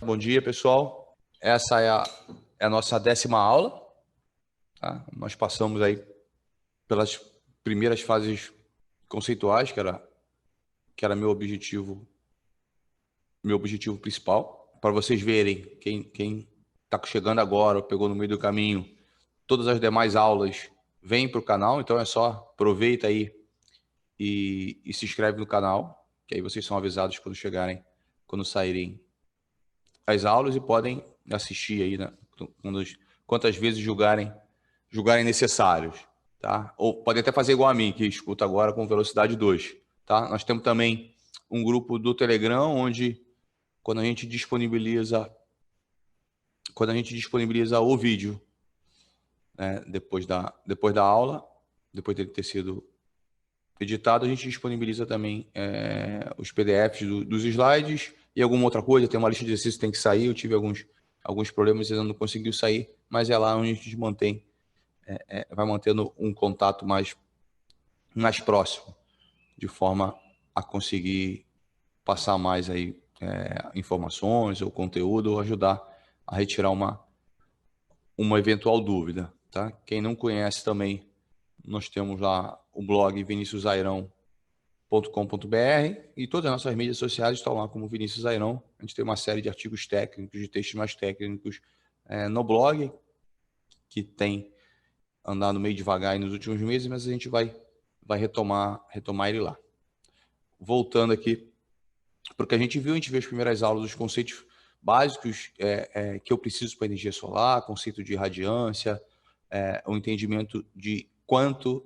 Bom dia, pessoal. Essa é a nossa 10ª aula. Tá? Nós passamos aí pelas primeiras fases conceituais, que era meu objetivo principal. Para vocês verem, quem está chegando agora ou pegou no meio do caminho, todas as demais aulas vêm para o canal, então é só aproveita aí e se inscreve no canal, que aí vocês são avisados quando saírem as aulas e podem assistir aí, né, quantas vezes julgarem necessários, tá? Ou podem até fazer igual a mim, que escuta agora com velocidade 2, tá? Nós temos também um grupo do Telegram, onde quando a gente disponibiliza o vídeo, né, depois da aula, depois dele ter sido editado, a gente disponibiliza também os PDFs dos slides e alguma outra coisa. Tem uma lista de exercícios que tem que sair. Eu tive alguns problemas e ainda não conseguiu sair, mas é lá onde a gente vai mantendo um contato mais próximo, de forma a conseguir passar mais aí informações ou conteúdo, ou ajudar a retirar uma eventual dúvida, tá? Quem não conhece também, nós temos lá o blog viniciusairão.com.br e todas as nossas mídias sociais estão lá como Vinícius Airão. A gente tem uma série de artigos técnicos, de textos mais técnicos no blog, que tem andado meio devagar aí nos últimos meses, mas a gente vai retomar ele lá. Voltando aqui para o que a gente viu as primeiras aulas dos conceitos básicos que eu preciso para energia solar, conceito de radiância, o entendimento de quanto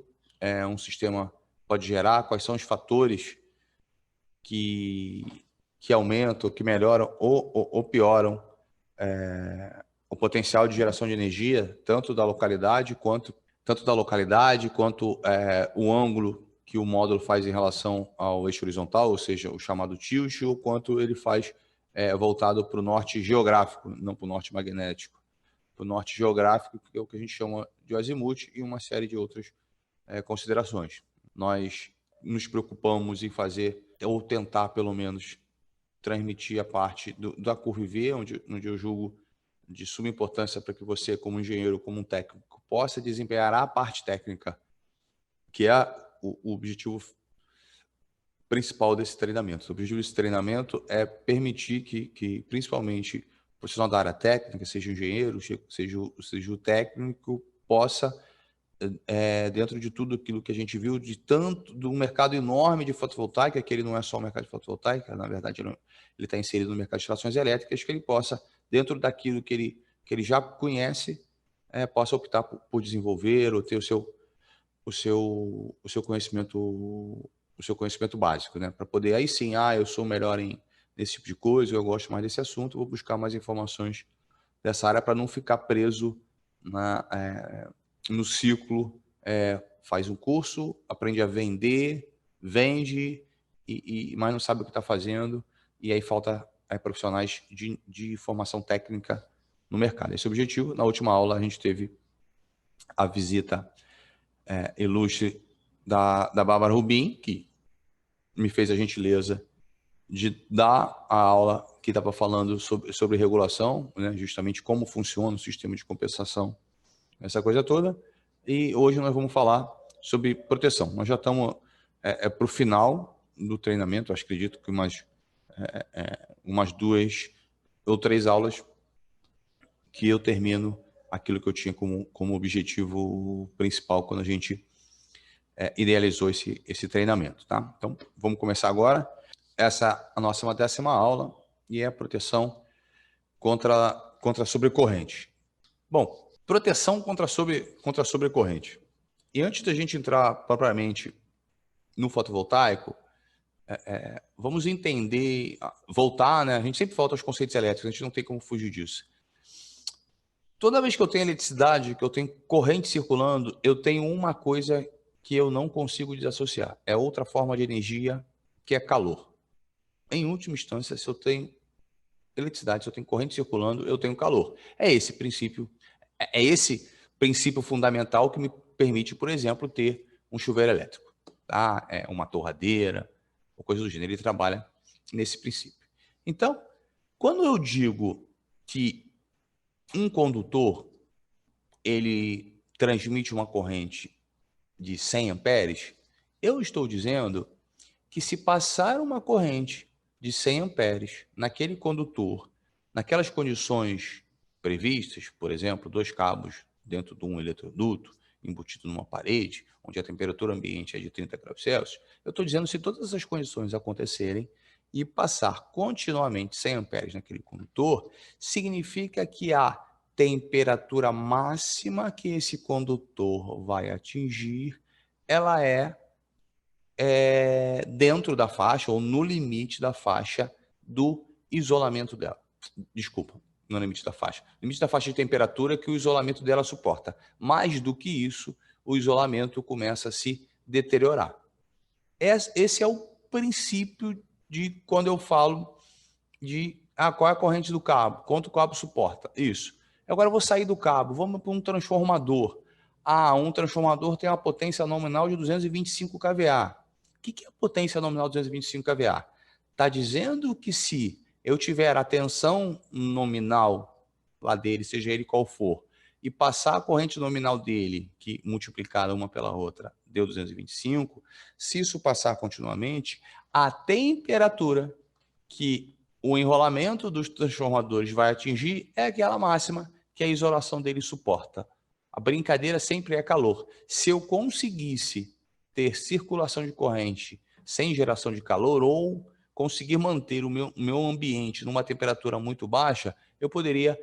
um sistema pode gerar, quais são os fatores que aumentam, que melhoram ou pioram o potencial de geração de energia, tanto da localidade quanto o ângulo que o módulo faz em relação ao eixo horizontal, ou seja, o chamado tilt, ou quanto ele faz voltado para o norte geográfico, não para o norte magnético, para o norte geográfico, que é o que a gente chama de azimuth, e uma série de outras considerações. Nós nos preocupamos em fazer, ou tentar pelo menos, transmitir a parte da curva IV, onde eu julgo de suma importância para que você, como engenheiro, como um técnico, possa desempenhar a parte técnica, que é o objetivo principal desse treinamento. O objetivo desse treinamento é permitir que principalmente, o profissional da área técnica, seja o engenheiro, seja o técnico, possa, dentro de tudo aquilo que a gente viu, do mercado enorme de fotovoltaica, que ele não é só o mercado de fotovoltaica, na verdade ele está inserido no mercado de instalações elétricas, que ele possa, dentro daquilo que ele já conhece, possa optar por desenvolver ou ter o seu conhecimento básico, né? Para poder, aí sim, eu sou melhor nesse tipo de coisa, eu gosto mais desse assunto, vou buscar mais informações dessa área para não ficar preso no ciclo, faz um curso, aprende a vender, vende, mas não sabe o que está fazendo, e aí falta profissionais de formação técnica no mercado. Esse é o objetivo. Na última aula a gente teve a visita ilustre da Bárbara Rubim, que me fez a gentileza de dar a aula que estava falando sobre regulação, né, justamente como funciona o sistema de compensação, essa coisa toda. E hoje nós vamos falar sobre proteção. Nós já estamos para o final do treinamento, acho, acredito que umas 2 ou 3 aulas que eu termino aquilo que eu tinha como objetivo principal quando a gente idealizou esse treinamento, tá? Então, vamos começar agora. Essa é a nossa 10ª aula e é a proteção contra sobrecorrente. Bom, proteção contra sobrecorrente. E antes da gente entrar propriamente no fotovoltaico, vamos entender, voltar, né? A gente sempre volta aos conceitos elétricos, a gente não tem como fugir disso. Toda vez que eu tenho eletricidade, que eu tenho corrente circulando, eu tenho uma coisa que eu não consigo desassociar. É outra forma de energia, que é calor. Em última instância, se eu tenho eletricidade, se eu tenho corrente circulando, eu tenho calor. É esse princípio fundamental que me permite, por exemplo, ter um chuveiro elétrico, tá? Uma torradeira, ou coisa do gênero. Ele trabalha nesse princípio. Então, Quando eu digo que um condutor ele transmite uma corrente de 100 amperes, eu estou dizendo que se passar uma corrente de 100 amperes naquele condutor, naquelas condições previstas, por exemplo, 2 cabos dentro de um eletroduto, embutido numa parede, onde a temperatura ambiente é de 30 graus Celsius, eu estou dizendo se todas essas condições acontecerem e passar continuamente 100 amperes naquele condutor, significa que a temperatura máxima que esse condutor vai atingir, ela é dentro da faixa ou no limite da faixa do isolamento dela. Desculpa, no limite da faixa. Limite da faixa de temperatura que o isolamento dela suporta. Mais do que isso, o isolamento começa a se deteriorar. Esse é o princípio de quando eu falo de qual é a corrente do cabo, quanto o cabo suporta. Isso. Agora eu vou sair do cabo, vamos para um transformador. Um transformador tem uma potência nominal de 225 kVA. O que é a potência nominal de 225 kVA? Está dizendo que se eu tiver a tensão nominal lá dele, seja ele qual for, e passar a corrente nominal dele, que multiplicada uma pela outra deu 225, se isso passar continuamente, a temperatura que o enrolamento dos transformadores vai atingir é aquela máxima que a isolação dele suporta. A brincadeira sempre é calor. Se eu conseguisse ter circulação de corrente sem geração de calor ou conseguir manter o meu ambiente numa temperatura muito baixa, eu poderia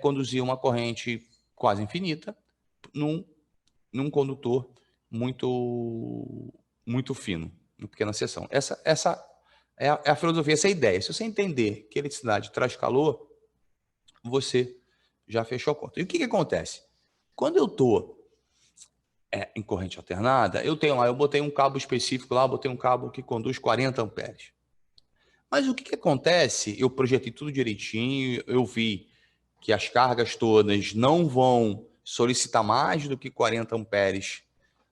conduzir uma corrente quase infinita num condutor muito fino, em pequena seção. Essa é a filosofia, essa é a ideia. Se você entender que a eletricidade traz calor, você já fechou a conta. E o que acontece? Quando eu estou em corrente alternada, eu botei um cabo específico lá, botei um cabo que conduz 40 amperes. Mas o que acontece? Eu projetei tudo direitinho, eu vi que as cargas todas não vão solicitar mais do que 40 amperes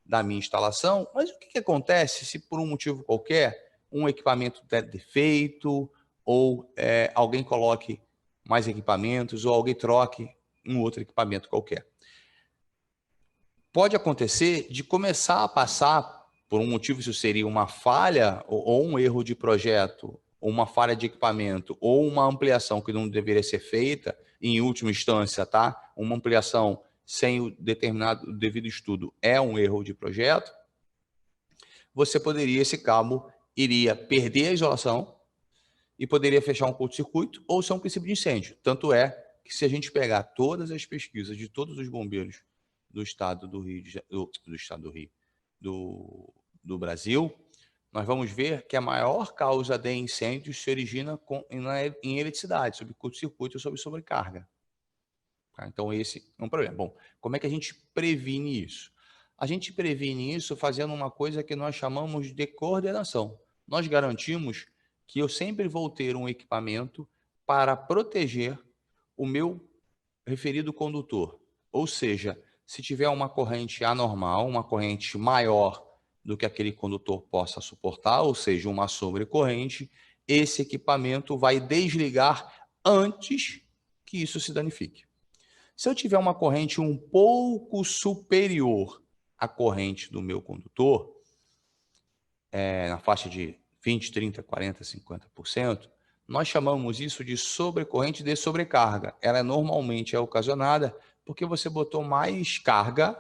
da minha instalação, mas o que acontece se por um motivo qualquer um equipamento der defeito ou alguém coloque mais equipamentos ou alguém troque um outro equipamento qualquer? Pode acontecer de começar a passar, por um motivo, isso seria uma falha ou um erro de projeto, ou uma falha de equipamento, ou uma ampliação que não deveria ser feita, em última instância, tá? Uma ampliação sem o devido estudo é um erro de projeto, esse cabo iria perder a isolação e poderia fechar um curto-circuito ou ser um princípio de incêndio. Tanto é que se a gente pegar todas as pesquisas de todos os bombeiros do estado do Rio, do Brasil, nós vamos ver que a maior causa de incêndios se origina em eletricidade, sobre curto-circuito ou sobre sobrecarga. Então, esse é um problema. Bom, como é que a gente previne isso? A gente previne isso fazendo uma coisa que nós chamamos de coordenação. Nós garantimos que eu sempre vou ter um equipamento para proteger o meu referido condutor. Ou seja, se tiver uma corrente anormal, uma corrente maior do que aquele condutor possa suportar, ou seja, uma sobrecorrente, esse equipamento vai desligar antes que isso se danifique. Se eu tiver uma corrente um pouco superior à corrente do meu condutor, na faixa de 20, 30, 40, 50%, nós chamamos isso de sobrecorrente de sobrecarga. Ela normalmente é ocasionada porque você botou mais carga,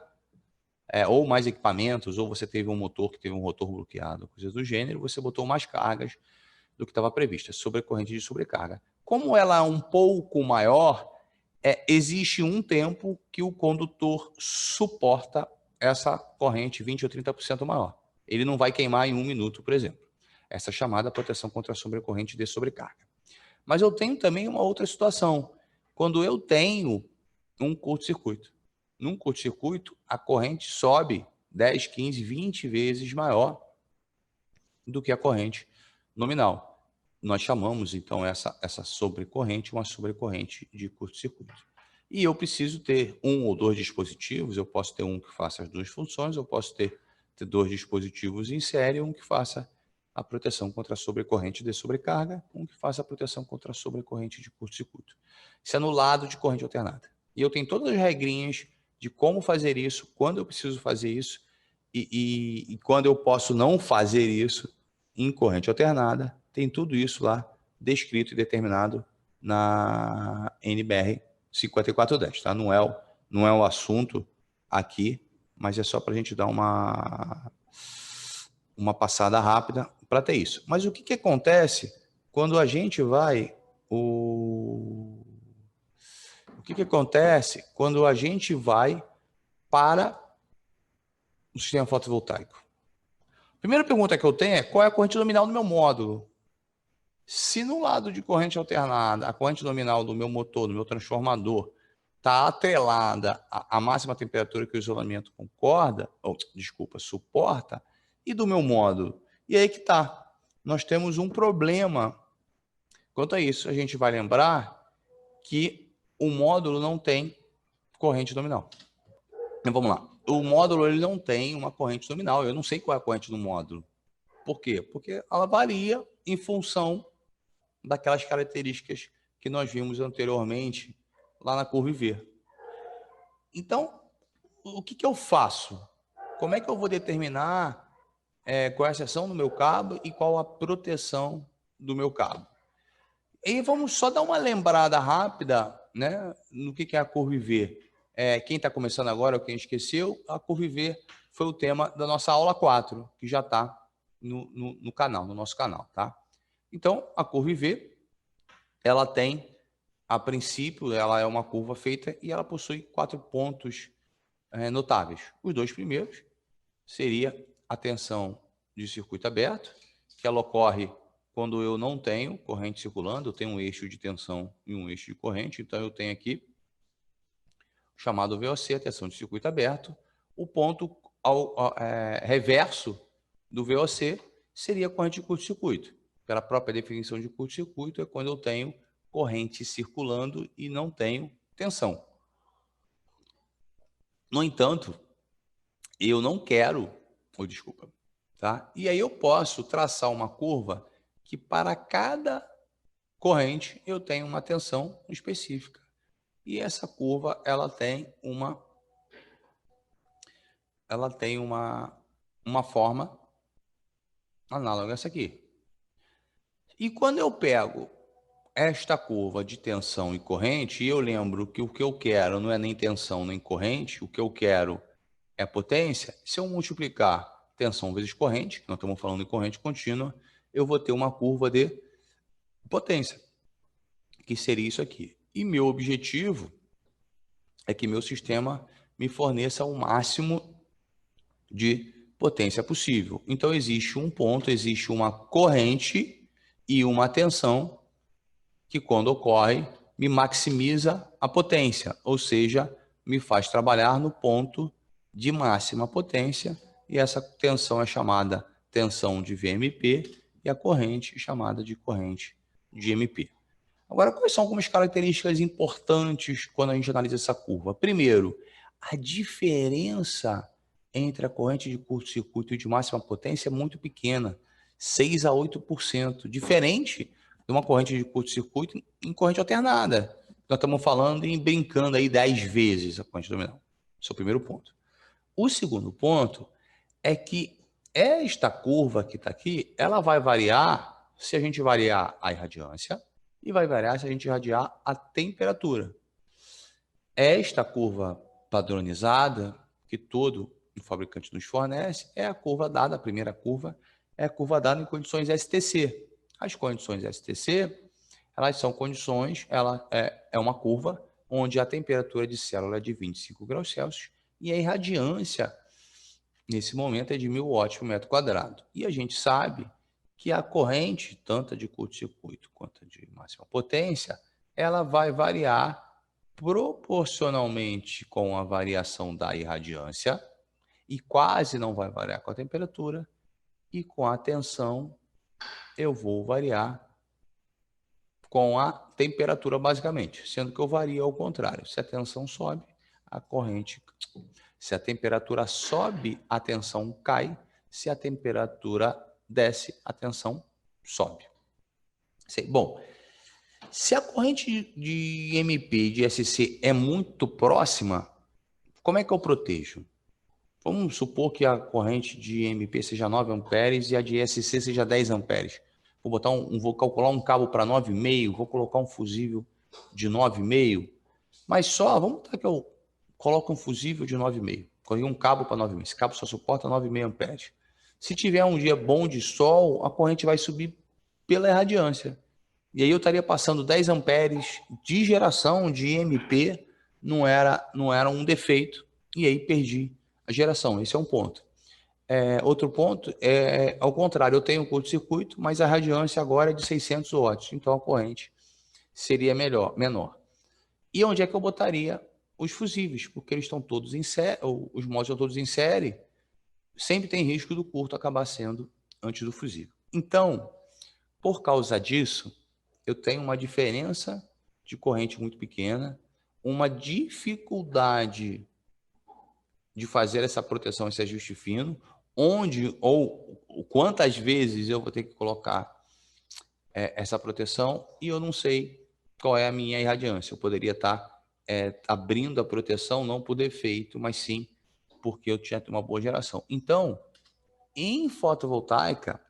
ou mais equipamentos, ou você teve um motor que teve um rotor bloqueado, coisas do gênero, você botou mais cargas do que estava prevista, sobrecorrente de sobrecarga. Como ela é um pouco maior, existe um tempo que o condutor suporta essa corrente 20 ou 30% maior. Ele não vai queimar em 1 minuto, por exemplo. Essa é chamada proteção contra a sobrecorrente de sobrecarga. Mas eu tenho também uma outra situação. Quando eu tenho um curto-circuito. Num curto-circuito, a corrente sobe 10, 15, 20 vezes maior do que a corrente nominal. Nós chamamos, então, essa sobrecorrente uma sobrecorrente de curto-circuito. E eu preciso ter um ou dois dispositivos, eu posso ter um que faça as duas funções, eu posso ter 2 dispositivos em série, um que faça a proteção contra a sobrecorrente de sobrecarga, um que faz a proteção contra a sobrecorrente de curto-circuito. Isso é no lado de corrente alternada. E eu tenho todas as regrinhas de como fazer isso, quando eu preciso fazer isso e quando eu posso não fazer isso em corrente alternada. Tem tudo isso lá descrito e determinado na NBR 5410, tá? Não é o assunto aqui, mas é só para a gente dar uma passada rápida para ter isso. Mas o que acontece quando a gente vai... O que acontece quando a gente vai para o sistema fotovoltaico? A primeira pergunta que eu tenho é qual é a corrente nominal do meu módulo? Se no lado de corrente alternada, a corrente nominal do meu motor, do meu transformador, está atrelada à máxima temperatura que o isolamento suporta, e do meu módulo? E aí que está. Nós temos um problema quanto a isso. A gente vai lembrar que o módulo não tem corrente nominal. Então vamos lá. O módulo ele não tem uma corrente nominal. Eu não sei qual é a corrente do módulo. Por quê? Porque ela varia em função daquelas características que nós vimos anteriormente lá na curva IV. Então, o que eu faço? Como é que eu vou determinar qual é a seção do meu cabo e qual a proteção do meu cabo? E vamos só dar uma lembrada rápida, né, no que é a curva IV. Quem está começando agora, ou quem esqueceu, a curva IV foi o tema da nossa aula 4, que já está no canal, no nosso canal, tá? Então, a curva IV, ela tem, a princípio, ela é uma curva feita e ela possui 4 pontos notáveis. Os 2 primeiros seria a tensão de circuito aberto, que ela ocorre quando eu não tenho corrente circulando, eu tenho um eixo de tensão e um eixo de corrente, então eu tenho aqui o chamado VOC, a tensão de circuito aberto. O ponto reverso do VOC seria a corrente de curto-circuito. Pela própria definição de curto-circuito, é quando eu tenho corrente circulando e não tenho tensão. No entanto, eu não quero, tá? E aí eu posso traçar uma curva que para cada corrente eu tenho uma tensão específica. E essa curva ela tem uma forma análoga a essa aqui. E quando eu pego esta curva de tensão e corrente, e eu lembro que o que eu quero não é nem tensão nem corrente, o que eu quero é potência. Se eu multiplicar tensão vezes corrente, nós estamos falando em corrente contínua, eu vou ter uma curva de potência, que seria isso aqui. E meu objetivo é que meu sistema me forneça o máximo de potência possível. Então, existe um ponto, existe uma corrente e uma tensão que, quando ocorre, me maximiza a potência, ou seja, me faz trabalhar no ponto de máxima potência, e essa tensão é chamada tensão de VMP e a corrente é chamada de corrente de MP. Agora, quais são algumas características importantes quando a gente analisa essa curva? Primeiro, a diferença entre a corrente de curto-circuito e de máxima potência é muito pequena, 6 a 8%, diferente de uma corrente de curto-circuito em corrente alternada. Nós estamos falando em brincando aí 10 vezes a corrente nominal. Esse é o primeiro ponto. O segundo ponto é que esta curva que está aqui, ela vai variar se a gente variar a irradiância e vai variar se a gente irradiar a temperatura. Esta curva padronizada, que todo fabricante nos fornece, é a curva dada, a primeira curva, é a curva dada em condições STC. As condições STC, elas são condições, ela é uma curva onde a temperatura de célula é de 25 graus Celsius e a irradiância, nesse momento, é de 1000 watts por metro quadrado. E a gente sabe que a corrente, tanto a de curto-circuito quanto a de máxima potência, ela vai variar proporcionalmente com a variação da irradiância e quase não vai variar com a temperatura, e com a tensão eu vou variar com a temperatura basicamente, sendo que eu vario ao contrário. Se a tensão sobe, a corrente... Se a temperatura sobe, a tensão cai. Se a temperatura desce, a tensão sobe. Bom, se a corrente de MP e de SC é muito próxima, como é que eu protejo? Vamos supor que a corrente de MP seja 9 amperes e a de SC seja 10 amperes. Vou calcular um cabo para 9,5, vou colocar um fusível de 9,5, mas vamos botar que eu coloco um fusível de 9,5, coloquei um cabo para 9,5, esse cabo só suporta 9,5 amperes. Se tiver um dia bom de sol, a corrente vai subir pela irradiância. E aí eu estaria passando 10 amperes de geração de MP, não era um defeito, e aí perdi a geração. Esse é um ponto. Outro ponto ao contrário, eu tenho um curto-circuito, mas a radiância agora é de 600 watts, então a corrente seria menor. E onde é que eu botaria os fusíveis? Porque eles estão todos em série, os modos estão todos em série, sempre tem risco do curto acabar sendo antes do fusível. Então, por causa disso, eu tenho uma diferença de corrente muito pequena, uma dificuldade de fazer essa proteção, esse ajuste fino, onde ou quantas vezes eu vou ter que colocar essa proteção, e eu não sei qual é a minha irradiância. Eu poderia estar abrindo a proteção não por defeito, mas sim porque eu tinha uma boa geração. Então, em fotovoltaica,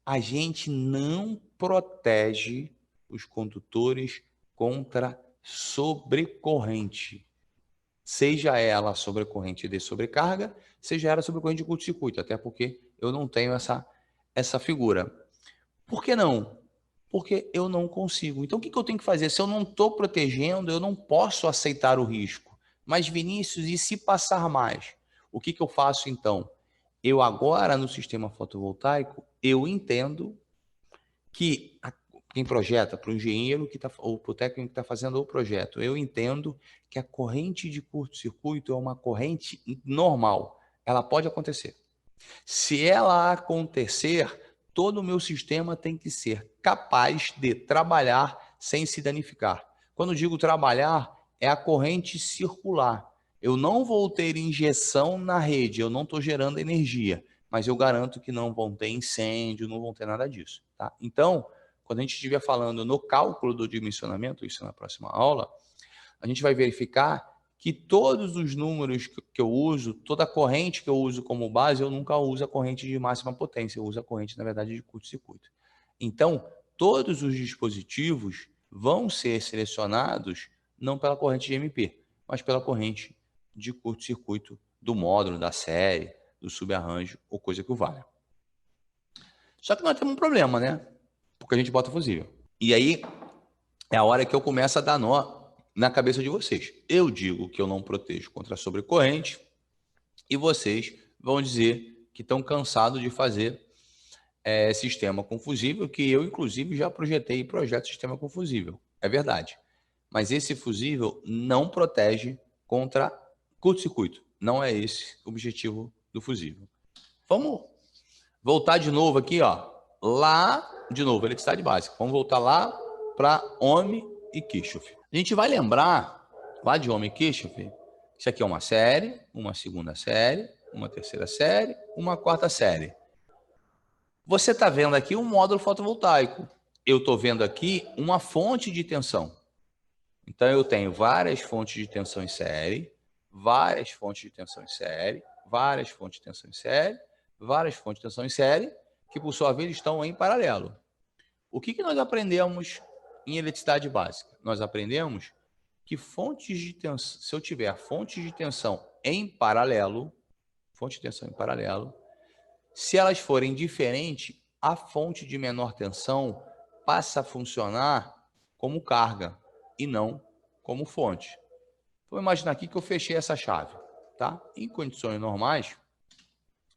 a gente não protege os condutores contra sobrecorrente, seja ela sobrecorrente de sobrecarga, seja ela sobrecorrente de curto-circuito, até porque eu não tenho essa figura. Por que não? Porque eu não consigo. Então, o que eu tenho que fazer? Se eu não estou protegendo, eu não posso aceitar o risco. Mas, Vinícius, e se passar mais? O que eu faço, então? Eu agora, no sistema fotovoltaico, eu entendo que quem projeta, para o engenheiro ou para o técnico que está fazendo o projeto, eu entendo que a corrente de curto-circuito é uma corrente normal. Ela pode acontecer. Se ela acontecer, todo o meu sistema tem que ser capaz de trabalhar sem se danificar. Quando digo trabalhar, é a corrente circular. Eu não vou ter injeção na rede, eu não estou gerando energia, mas eu garanto que não vão ter incêndio, não vão ter nada disso. Tá? Então, quando a gente estiver falando no cálculo do dimensionamento, isso na próxima aula, a gente vai verificar que todos os números que eu uso, toda a corrente que eu uso como base, eu nunca uso a corrente de máxima potência, eu uso a corrente, na verdade, de curto-circuito. Então, todos os dispositivos vão ser selecionados não pela corrente de MP, mas pela corrente de curto-circuito do módulo, da série, do subarranjo ou coisa que o valha. Só que nós temos um problema, né? Porque a gente bota fusível. E aí é a hora que eu começo a dar nó na cabeça de vocês. Eu digo que eu não protejo contra a sobrecorrente e vocês vão dizer que estão cansados de fazer sistema com fusível, que eu, inclusive, já projetei projeto sistema com fusível. É verdade. Mas esse fusível não protege contra curto-circuito. Não é esse o objetivo do fusível. Vamos voltar de novo aqui, ó. Lá, de novo, eletricidade básica. Vamos voltar lá para Ohm e Kirchhoff. A gente vai lembrar, lá de Ohm e Kirchhoff, isso aqui é uma série, uma segunda série, uma terceira série, uma quarta série. Você está vendo aqui um módulo fotovoltaico. Eu estou vendo aqui uma fonte de tensão. Então, eu tenho várias fontes de tensão em série, várias fontes de tensão em série, várias fontes de tensão em série, várias fontes de tensão em série, que, por sua vez, estão em paralelo. O que nós aprendemos em eletricidade básica? Nós aprendemos que fontes de tensão, se eu tiver fontes de tensão em paralelo, se elas forem diferentes, a fonte de menor tensão passa a funcionar como carga e não como fonte. Vou imaginar aqui que eu fechei essa chave. Tá? Em condições normais,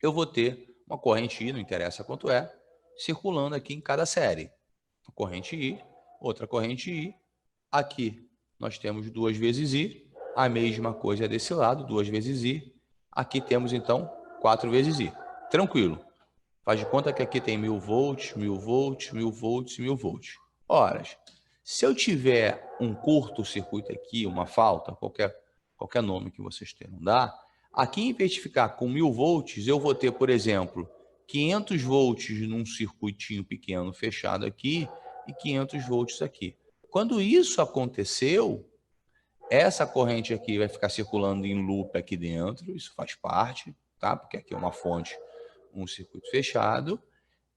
eu vou ter uma corrente I, não interessa quanto é, circulando aqui em cada série. Uma corrente I, outra corrente I. Aqui nós temos 2 vezes I, a mesma coisa desse lado, 2 vezes I. Aqui temos, então, 4 vezes I. Tranquilo. Faz de conta que aqui tem 1000 volts, 1000 volts, 1000 volts, 1000 volts. Ora, se eu tiver um curto-circuito aqui, uma falta, qualquer nome que vocês tenham, dá, aqui em vez de ficar com 1000 volts, eu vou ter, por exemplo, 500 volts num circuitinho pequeno fechado aqui e 500 volts aqui. Quando isso aconteceu, essa corrente aqui vai ficar circulando em loop aqui dentro, isso faz parte, tá? Porque aqui é uma fonte, um circuito fechado.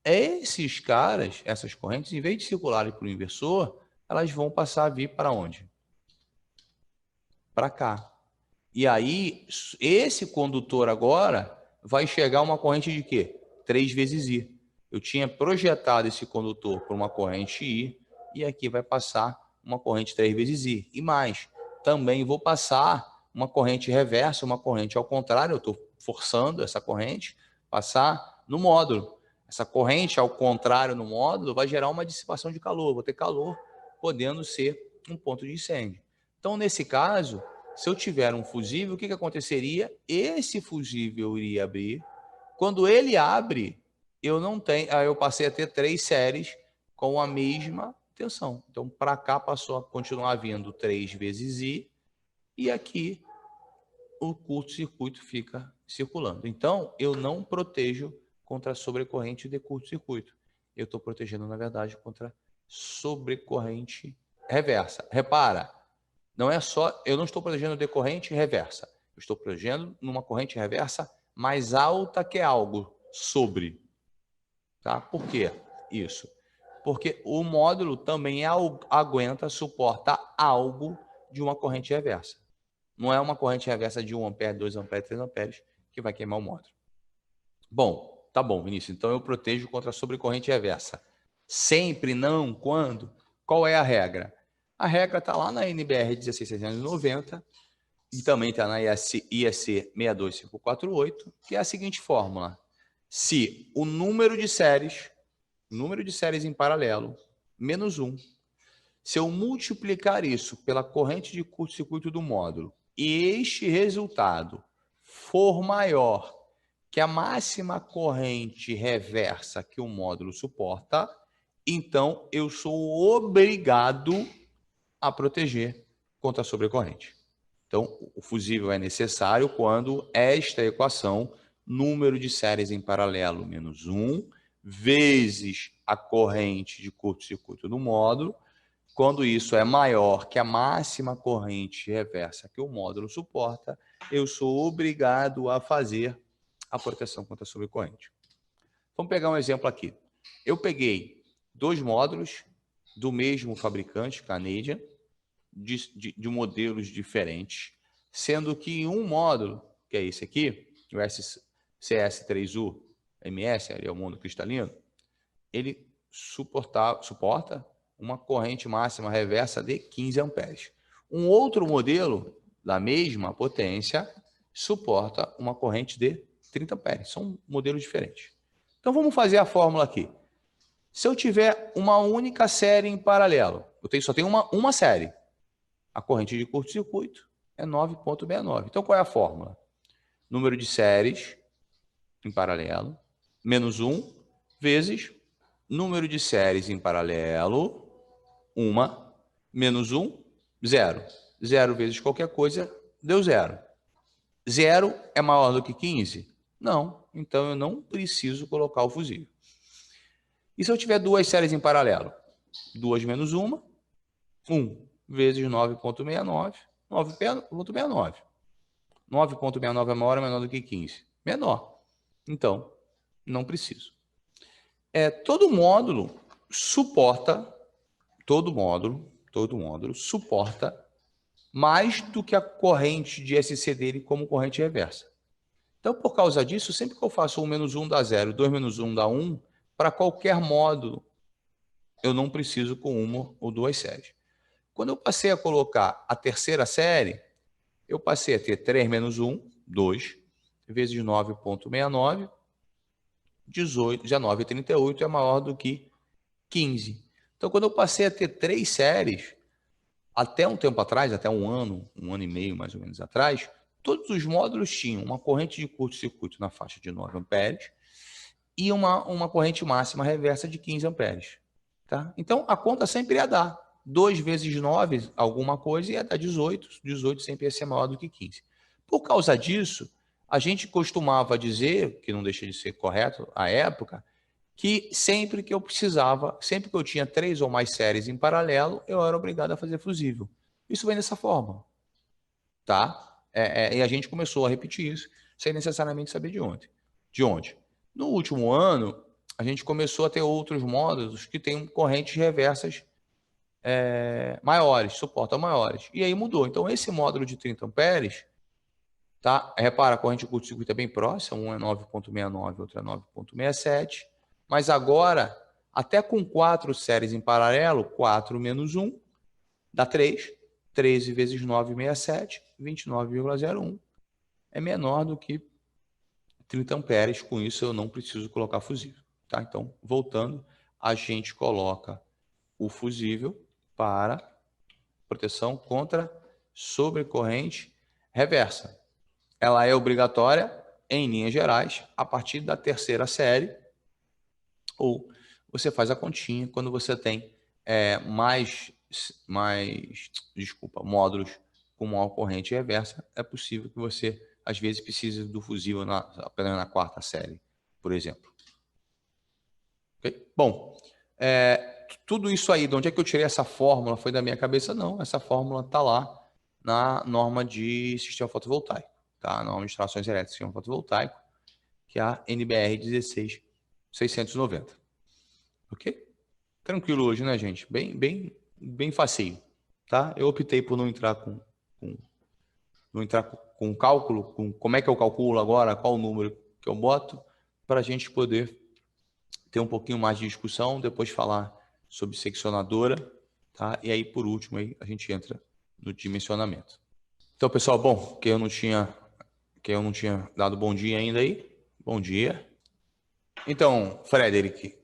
Esses caras, essas correntes, em vez de circularem para o inversor, elas vão passar a vir para onde? Para cá. E aí, esse condutor agora vai chegar uma corrente de quê? 3 vezes I. Eu tinha projetado esse condutor por uma corrente I, e aqui vai passar uma corrente 3 vezes I. E mais, também vou passar uma corrente reversa, uma corrente ao contrário, eu estou forçando essa corrente passar no módulo. Essa corrente ao contrário no módulo vai gerar uma dissipação de calor, vou ter calor podendo ser um ponto de incêndio. Então, nesse caso, se eu tiver um fusível, o que aconteceria? Esse fusível iria abrir. Quando ele abre, eu passei a ter 3 séries com a mesma tensão. Então, para cá passou a continuar vindo 3 vezes I, e aqui o curto-circuito fica circulando. Então, eu não protejo contra a sobrecorrente de curto-circuito. Eu estou protegendo, na verdade, contra sobrecorrente reversa. Repara, não é só, eu não estou protegendo de corrente reversa. Eu estou protegendo numa corrente reversa mais alta que algo sobre. Tá? Por quê isso? Porque o módulo também aguenta, suporta algo de uma corrente reversa. Não é uma corrente reversa de 1 ampere, 2 amperes, 3 amperes que vai queimar o módulo. Bom, tá bom, Vinícius. Então eu protejo contra a sobrecorrente reversa. Sempre não, quando? Qual é a regra? A regra está lá na NBR 16690 e também está na IEC 62548, que é a seguinte fórmula. Se o número de séries em paralelo, menos 1, se eu multiplicar isso pela corrente de curto-circuito do módulo e este resultado for maior que a máxima corrente reversa que o módulo suporta, então eu sou obrigado a proteger contra a sobrecorrente. Então, o fusível é necessário quando esta equação, número de séries em paralelo menos 1, vezes a corrente de curto-circuito do módulo, quando isso é maior que a máxima corrente reversa que o módulo suporta, eu sou obrigado a fazer a proteção contra a sobrecorrente. Vamos pegar um exemplo aqui. Eu peguei 2 módulos do mesmo fabricante, Canadian, de modelos diferentes, sendo que um módulo, que é esse aqui, o CS3U MS, ali é o monocristalino, ele suporta uma corrente máxima reversa de 15 amperes. Um outro modelo da mesma potência suporta uma corrente de 30 amperes. São modelos diferentes. Então vamos fazer a fórmula aqui. Se eu tiver uma única série em paralelo, só tenho uma série. A corrente de curto-circuito é 9,69. Então qual é a fórmula? Número de séries em paralelo menos 1 vezes número de séries em paralelo, 1, menos 1, 0. 0 vezes qualquer coisa, deu 0. 0 é maior do que 15? Não. Então, eu não preciso colocar o fusível. E se eu tiver 2 séries em paralelo? 2 menos 1, 1 vezes 9,69, 9,69. 9,69 é maior ou menor do que 15? Menor. Então, não preciso. Todo módulo suporta mais do que a corrente de SC dele como corrente reversa. Então, por causa disso, sempre que eu faço 1 menos 1 dá 0, 2 menos 1 dá 1, para qualquer módulo, eu não preciso com 1 ou 2 séries. Quando eu passei a colocar a terceira série, eu passei a ter 3 menos 1, 2, vezes 9,69, 18, 19,38 é maior do que 15. Então, quando eu passei a ter 3 séries, até um tempo atrás, até um ano e meio mais ou menos atrás, todos os módulos tinham uma corrente de curto-circuito na faixa de 9 amperes e uma corrente máxima reversa de 15 amperes. Tá? Então, a conta sempre ia dar 2 vezes 9, alguma coisa, ia dar 18. 18 sempre ia ser maior do que 15. Por causa disso, A gente costumava dizer, que não deixa de ser correto à época, que sempre que eu precisava, sempre que eu tinha 3 ou mais séries em paralelo, eu era obrigado a fazer fusível. Isso vem dessa forma, tá? E a gente começou a repetir isso, sem necessariamente saber de onde. No último ano, a gente começou a ter outros módulos que têm correntes reversas maiores, suportam maiores. E aí mudou. Então, esse módulo de 30 amperes, tá? Repara, a corrente de curto-circuito é bem próxima, um é 9,69, outro é 9,67. Mas agora, até com 4 séries em paralelo, 4 menos 1 dá 3. 13 vezes 9,67, 29,01. É menor do que 30 amperes. Com isso, eu não preciso colocar fusível. Tá? Então, voltando, a gente coloca o fusível para proteção contra sobrecorrente reversa. Ela é obrigatória, em linhas gerais, a partir da terceira série, ou você faz a continha quando você tem módulos com maior corrente reversa. É possível que você, às vezes, precise do fusível apenas na quarta série, por exemplo. Okay? Bom, tudo isso aí, de onde é que eu tirei essa fórmula? Foi da minha cabeça? Não, essa fórmula está lá na norma de sistema fotovoltaico, tá? Na norma de instalações elétricas de sistema fotovoltaico, que é a NBR 16690. Ok? Tranquilo hoje, né, gente? Bem facinho, tá? Eu optei por não entrar com cálculo, com como é que eu calculo agora, qual o número que eu boto, para a gente poder ter um pouquinho mais de discussão, depois falar sobre seccionadora, tá? E aí, por último, aí, a gente entra no dimensionamento. Então, pessoal, bom, que eu não tinha dado bom dia ainda aí. Bom dia. Então, Frederic,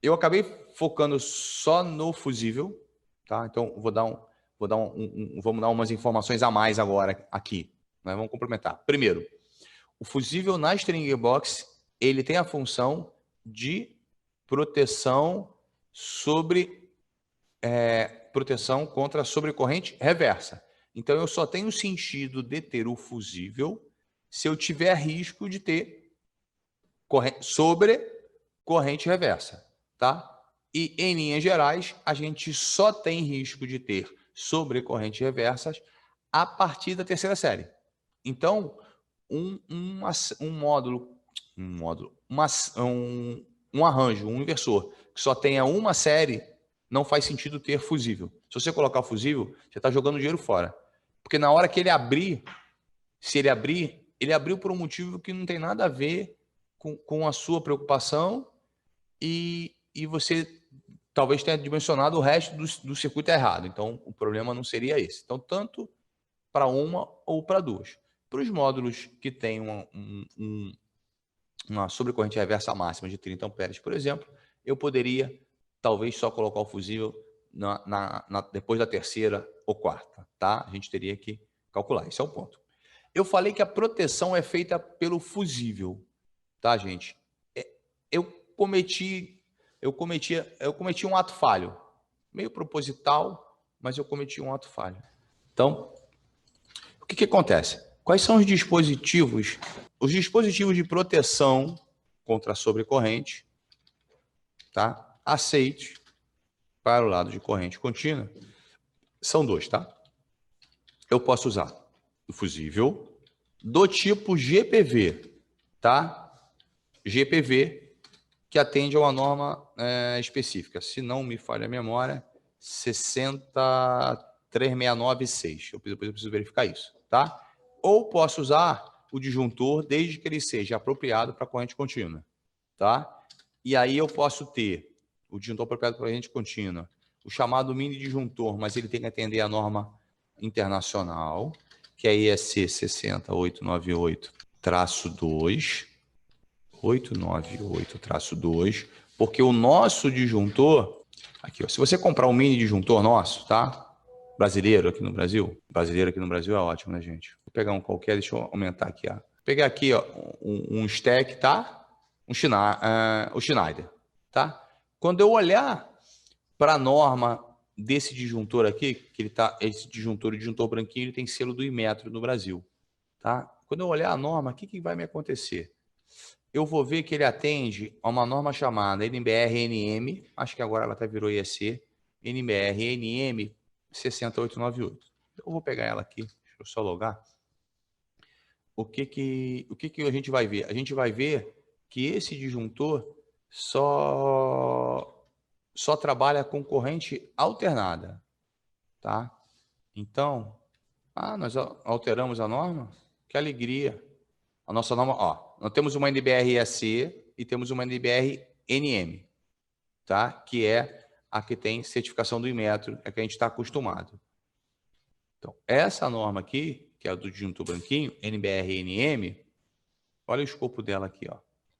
eu acabei focando só no fusível, tá? Então, vamos dar umas informações a mais agora aqui, né? Vamos complementar. Primeiro, o fusível na String Box, ele tem a função de proteção contra sobrecorrente reversa. Então, eu só tenho sentido de ter o fusível se eu tiver risco de ter sobrecorrente reversa, tá? E, em linhas gerais, a gente só tem risco de ter sobrecorrentes reversas a partir da terceira série. Então, um arranjo, um inversor que só tenha uma série, não faz sentido ter fusível. Se você colocar fusível, você está jogando dinheiro fora. Porque na hora que ele abrir, se ele abrir, ele abriu por um motivo que não tem nada a ver com a sua preocupação e você talvez tenha dimensionado o resto do circuito errado. Então, o problema não seria esse. Então, tanto para uma ou para duas. Para os módulos que têm uma sobrecorrente reversa máxima de 30 amperes, por exemplo, eu poderia talvez só colocar o fusível depois da terceira ou quarta, tá? A gente teria que calcular, esse é o ponto. Eu falei que a proteção é feita pelo fusível, tá, gente? Eu cometi um ato falho, meio proposital, mas eu cometi um ato falho. Então, o que acontece? Quais são os dispositivos? Os dispositivos de proteção contra a sobrecorrente, tá? Aceitos para o lado de corrente contínua são 2, tá? Eu posso usar o fusível do tipo GPV, tá? GPV que atende a uma norma específica. Se não me falha a memória, 63696. Depois eu preciso verificar isso, tá? Ou posso usar o disjuntor desde que ele seja apropriado para corrente contínua, tá? E aí eu posso ter o disjuntor apropriado para corrente contínua, o chamado mini disjuntor, mas ele tem que atender a norma internacional, que é a ESC 60898-2, 898-2, porque o nosso disjuntor, aqui, ó, se você comprar um mini disjuntor nosso, tá? Brasileiro aqui no Brasil é ótimo, né, gente? Vou pegar um qualquer, deixa eu aumentar aqui, ó. Vou pegar aqui, ó, um stack, tá? O Schneider, tá? Quando eu olhar para a norma desse disjuntor aqui, que ele tá, esse disjuntor, o disjuntor branquinho, ele tem selo do Inmetro no Brasil, tá? Quando eu olhar a norma, o que vai me acontecer? Eu vou ver que ele atende a uma norma chamada NBR-NM, acho que agora ela até virou IEC, NBR-NM 60898. Eu vou pegar ela aqui, deixa eu só logar. O que a gente vai ver? A gente vai ver que esse disjuntor só trabalha com corrente alternada, tá? Então, nós alteramos a norma? Que alegria! A nossa norma, nós temos uma NBR-EC e temos uma NBR-NM, tá? Que é a que tem certificação do Inmetro, é que a gente está acostumado. Então, essa norma aqui, que é a do disjuntor branquinho, NBR-NM, olha o escopo dela aqui, ó.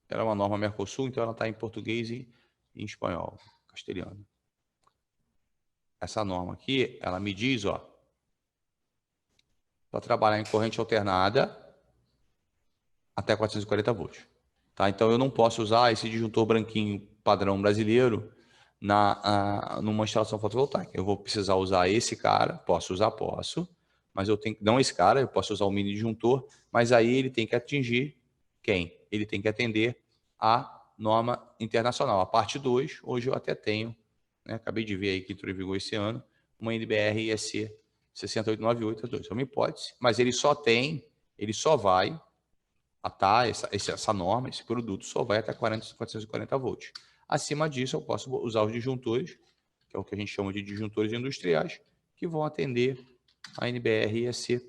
Ela é uma norma Mercosul, então ela está em português e em espanhol, castelhano. Essa norma aqui, ela me diz, ó, para trabalhar em corrente alternada até 440 volts. Tá? Então, eu não posso usar esse disjuntor branquinho padrão brasileiro numa instalação fotovoltaica. Eu vou precisar usar esse cara, posso, mas eu tenho, não esse cara, eu posso usar o mini disjuntor, mas aí ele tem que atingir quem? Ele tem que atender a norma internacional. A parte 2, hoje eu até tenho, né, acabei de ver aí que entrou em vigor esse ano, uma NBR EC 68982. É uma hipótese, mas ele só vai essa norma, esse produto só vai até 440 volts. Acima disso, eu posso usar os disjuntores, que é o que a gente chama de disjuntores industriais, que vão atender a NBR EC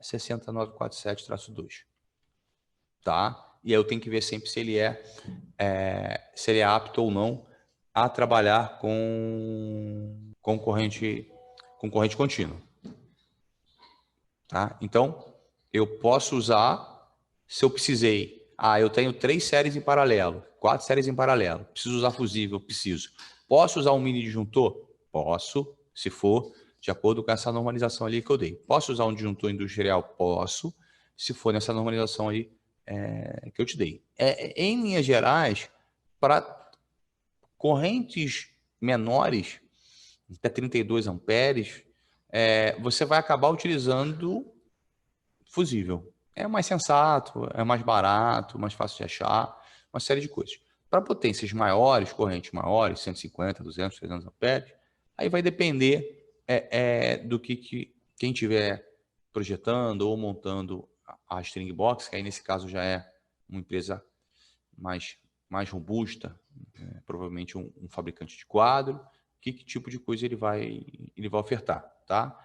60947-2. Tá? E aí eu tenho que ver sempre se ele é apto ou não a trabalhar com corrente contínua. Tá? Então, eu posso usar, se eu precisei, eu tenho 3 séries em paralelo, 4 séries em paralelo, preciso usar fusível, preciso. Posso usar um mini disjuntor? Posso, se for de acordo com essa normalização ali que eu dei. Posso usar um disjuntor industrial? Posso, se for nessa normalização aí que eu te dei. Em linhas gerais, para correntes menores, até 32 amperes, você vai acabar utilizando fusível. É mais sensato, é mais barato, mais fácil de achar, uma série de coisas. Para potências maiores, correntes maiores, 150, 200, 300 amperes, aí vai depender do que quem estiver projetando ou montando a string box, que aí nesse caso já é uma empresa mais robusta, provavelmente um fabricante de quadro, que tipo de coisa ele vai ofertar, tá?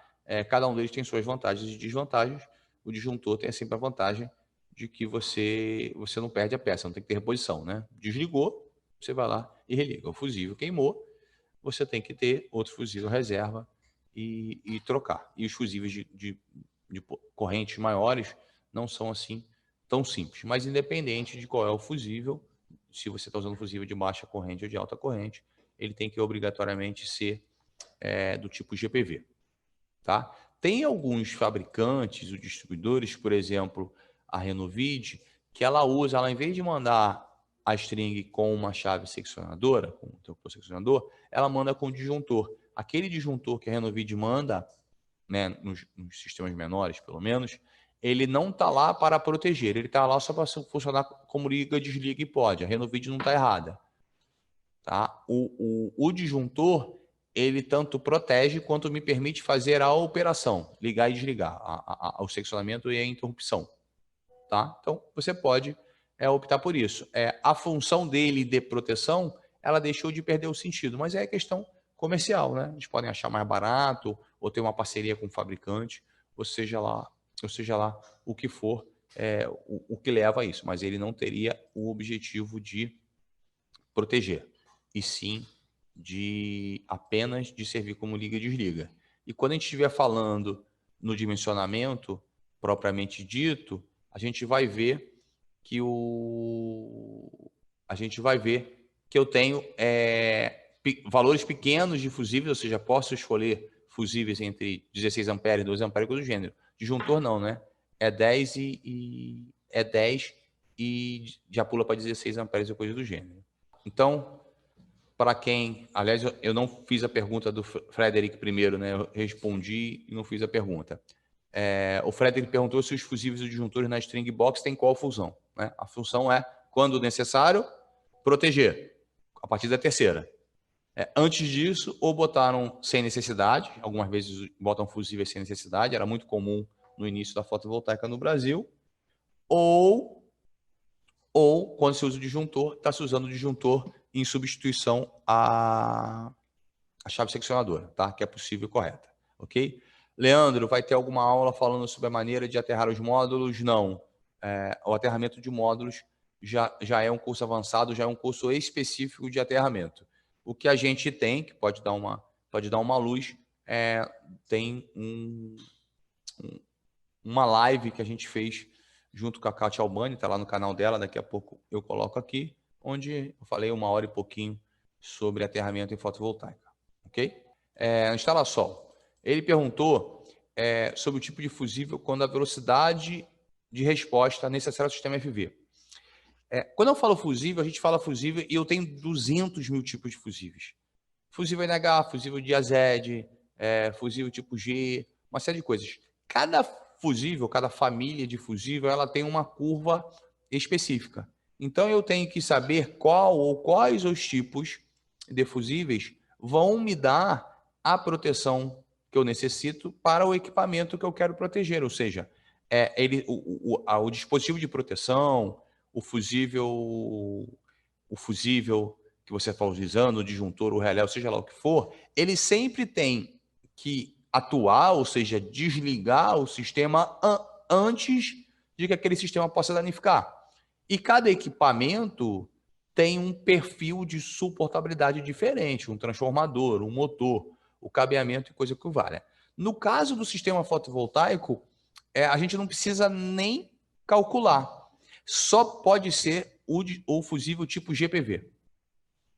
Cada um deles tem suas vantagens e desvantagens. O disjuntor tem sempre a vantagem de que você não perde a peça, não tem que ter reposição, né? Desligou, você vai lá e religa. O fusível queimou, você tem que ter outro fusível reserva e trocar. E os fusíveis de correntes maiores não são assim tão simples. Mas independente de qual é o fusível, se você está usando fusível de baixa corrente ou de alta corrente, ele tem que obrigatoriamente ser do tipo GPV. Tá? Tem alguns fabricantes, os distribuidores, por exemplo, a Renovid, que ela em vez de mandar a string com uma chave seccionadora, com o interruptor seccionador, ela manda com disjuntor. Aquele disjuntor que a Renovid manda, né, nos sistemas menores, pelo menos, ele não está lá para proteger, ele está lá só para funcionar como liga, desliga e pode. A Renovid não está errada. Tá? O disjuntor, ele tanto protege quanto me permite fazer a operação, ligar e desligar, o seccionamento e a interrupção. Tá? Então, você pode optar por isso. A função dele de proteção, ela deixou de perder o sentido, mas é questão comercial, né? Eles podem achar mais barato ou ter uma parceria com o fabricante, ou seja lá o que for, o que leva a isso, mas ele não teria o objetivo de proteger, e sim apenas de servir como liga e desliga. E quando a gente estiver falando no dimensionamento propriamente dito, a gente vai ver que eu tenho valores pequenos de fusíveis, ou seja, posso escolher fusíveis entre 16 amperes e 12 amperes, coisa do gênero. Disjuntor não, né? É 10 e já pula para 16 amperes e coisa do gênero. Então, para quem... Aliás, eu não fiz a pergunta do Frederic primeiro, né? Eu respondi e não fiz a pergunta. O Frederic perguntou se os fusíveis e disjuntores na string box têm qual função, né? A função é, quando necessário, proteger, a partir da terceira. Antes disso, ou botaram sem necessidade, algumas vezes botam fusíveis sem necessidade, era muito comum no início da fotovoltaica no Brasil, ou quando se usa o disjuntor, está se usando o disjuntor em substituição à chave seccionadora, tá? Que é possível e correta, ok? Leandro, vai ter alguma aula falando sobre a maneira de aterrar os módulos? Não. O aterramento de módulos já é um curso avançado, já é um curso específico de aterramento. O que a gente tem, que pode dar uma luz, tem uma live que a gente fez junto com a Kátia Albani, está lá no canal dela, daqui a pouco eu coloco aqui, onde eu falei 1 hora e pouquinho sobre aterramento em fotovoltaica, ok? Instala sol. Ele perguntou sobre o tipo de fusível quando a velocidade de resposta necessária ao sistema FV. Quando eu falo fusível, a gente fala fusível e eu tenho 200 mil tipos de fusíveis. Fusível NH, fusível diazed, fusível tipo G, uma série de coisas. Cada fusível, cada família de fusível, ela tem uma curva específica. Então, eu tenho que saber qual ou quais os tipos de fusíveis vão me dar a proteção que eu necessito para o equipamento que eu quero proteger. Ou seja, o dispositivo de proteção, o fusível que você está utilizando, o disjuntor, o relé, seja lá o que for, ele sempre tem que atuar, ou seja, desligar o sistema antes de que aquele sistema possa danificar. E cada equipamento tem um perfil de suportabilidade diferente, um transformador, um motor, o cabeamento e coisa que vale. No caso do sistema fotovoltaico, a gente não precisa nem calcular. Só pode ser o fusível tipo GPV.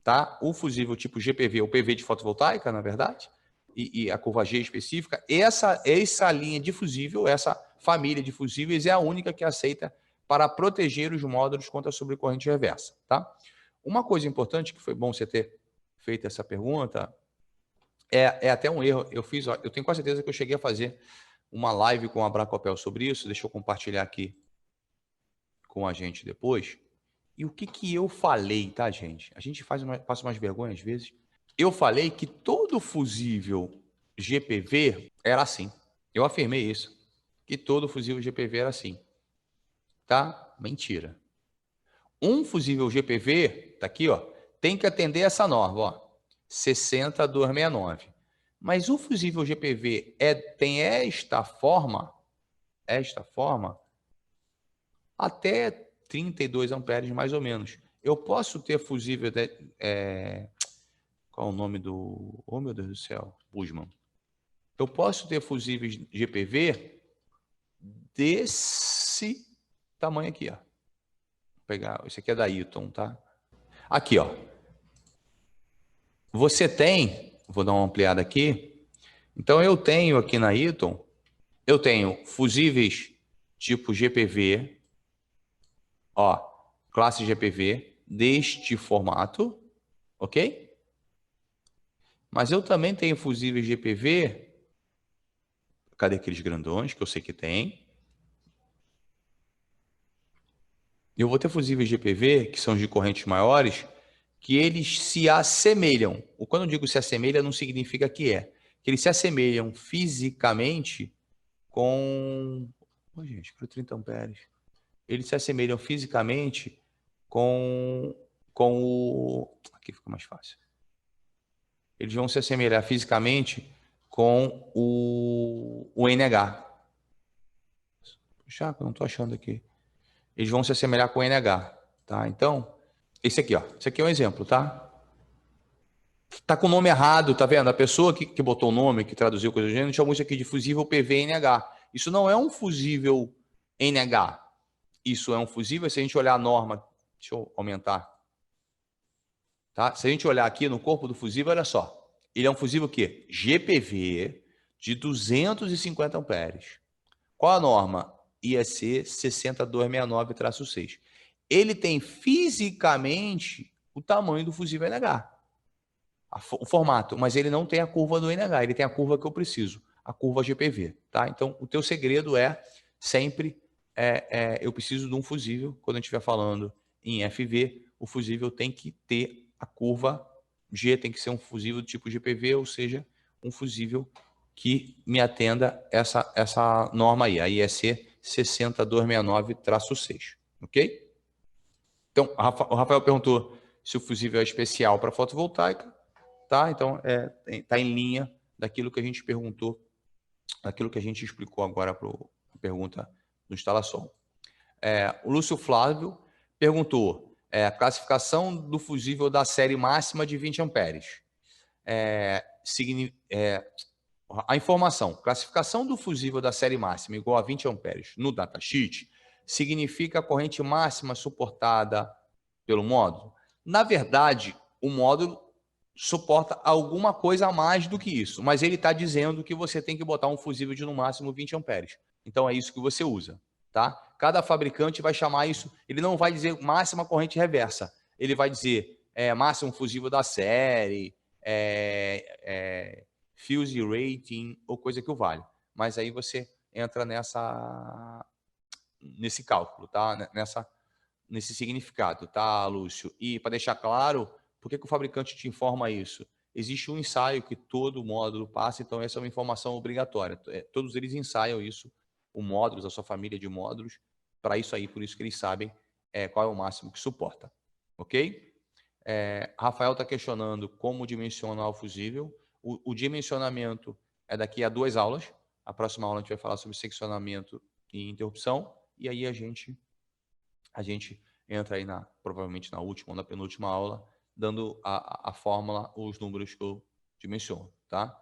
Tá? O fusível tipo GPV, o PV de fotovoltaica, na verdade, e a curva G específica, essa linha de fusível, essa família de fusíveis é a única que aceita para proteger os módulos contra a sobrecorrente reversa. Tá? Uma coisa importante, que foi bom você ter feito essa pergunta, é até um erro. Eu tenho quase certeza que eu cheguei a fazer uma live com a Bracopel sobre isso, deixa eu compartilhar aqui com a gente depois. E o que eu falei, tá, gente? A gente passa umas vergonhas às vezes. Eu falei que todo fusível GPV era assim. Eu afirmei isso. Que todo fusível GPV era assim. Tá? Mentira. Um fusível GPV, tá aqui, ó, tem que atender essa norma, ó, 60269. Mas o fusível GPV tem esta forma até 32 amperes mais ou menos. Eu posso ter fusível qual é o nome do... Oh, meu Deus do céu. Bushman. Eu posso ter fusíveis GPV desse tamanho aqui, ó. Vou pegar, esse aqui é da Eaton, tá? Aqui, ó. Você tem, vou dar uma ampliada aqui. Então, eu tenho aqui na Eaton, eu tenho fusíveis tipo GPV, ó, classe GPV, deste formato, ok? Mas eu também tenho fusíveis GPV, cadê aqueles grandões que eu sei que tem? Eu vou ter fusíveis GPV, que são de correntes maiores, que eles se assemelham. Quando eu digo se assemelha, não significa que que eles se assemelham fisicamente com... Oh, gente, 30 amperes. Eles se assemelham fisicamente com o... Aqui fica mais fácil. Eles vão se assemelhar fisicamente com o NH. Puxa, eu não estou achando aqui. Eles vão se assemelhar com o NH, tá? Então, esse aqui, ó. Esse aqui é um exemplo, tá? Tá com o nome errado, tá vendo? A pessoa que botou o nome, que traduziu coisa do gênero, chamou isso aqui de fusível PV-NH. Isso não é um fusível NH. Isso é um fusível, se a gente olhar a norma, deixa eu aumentar. Tá? Se a gente olhar aqui no corpo do fusível, olha só. Ele é um fusível o quê? GPV de 250 amperes. Qual a norma? IEC 60269-6. Ele tem fisicamente o tamanho do fusível NH, o formato, mas ele não tem a curva do NH, ele tem a curva que eu preciso. a curva GPV, tá? Então, o teu segredo é sempre, eu preciso de um fusível, quando a gente estiver falando em FV, o fusível tem que ter a curva G, tem que ser um fusível do tipo GPV, ou seja, um fusível que me atenda essa norma aí, a IEC 60269-6, ok? Então, o Rafael perguntou se o fusível é especial para fotovoltaica, tá? Então, está em linha daquilo que a gente perguntou, daquilo que a gente explicou agora para a pergunta do instalação. O Lúcio Flávio perguntou a classificação do fusível da série máxima de 20 amperes. A informação, classificação do fusível da série máxima igual a 20 amperes no datasheet significa a corrente máxima suportada pelo módulo? Na verdade, o módulo suporta alguma coisa a mais do que isso, mas ele está dizendo que você tem que botar um fusível de no máximo 20 amperes. Então é isso que você usa, tá? Cada fabricante vai chamar isso, ele não vai dizer máxima corrente reversa, ele vai dizer máximo fusível da série, fuse rating ou coisa que o vale. Mas aí você entra nesse cálculo, tá? Nesse significado, tá, Lúcio? E para deixar claro, por que o fabricante te informa isso? Existe um ensaio que todo módulo passa, então essa é uma informação obrigatória. Todos eles ensaiam isso, o módulo, a sua família de módulos, para isso aí, por isso que eles sabem qual é o máximo que suporta. Ok? Rafael está questionando como dimensionar o fusível. O dimensionamento é daqui a 2 aulas. A próxima aula a gente vai falar sobre seccionamento e interrupção. E aí a gente entra aí provavelmente na última ou na penúltima aula, dando a fórmula, os números que eu dimensiono, tá?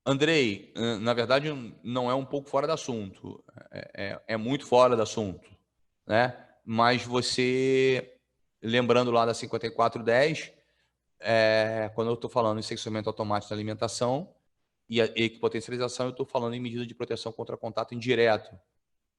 Andrei, na verdade, não é um pouco fora do assunto, é muito fora do assunto, né? Mas você, lembrando lá da 5410, quando eu estou falando em seccionamento automático da alimentação e equipotencialização, eu estou falando em medida de proteção contra contato indireto,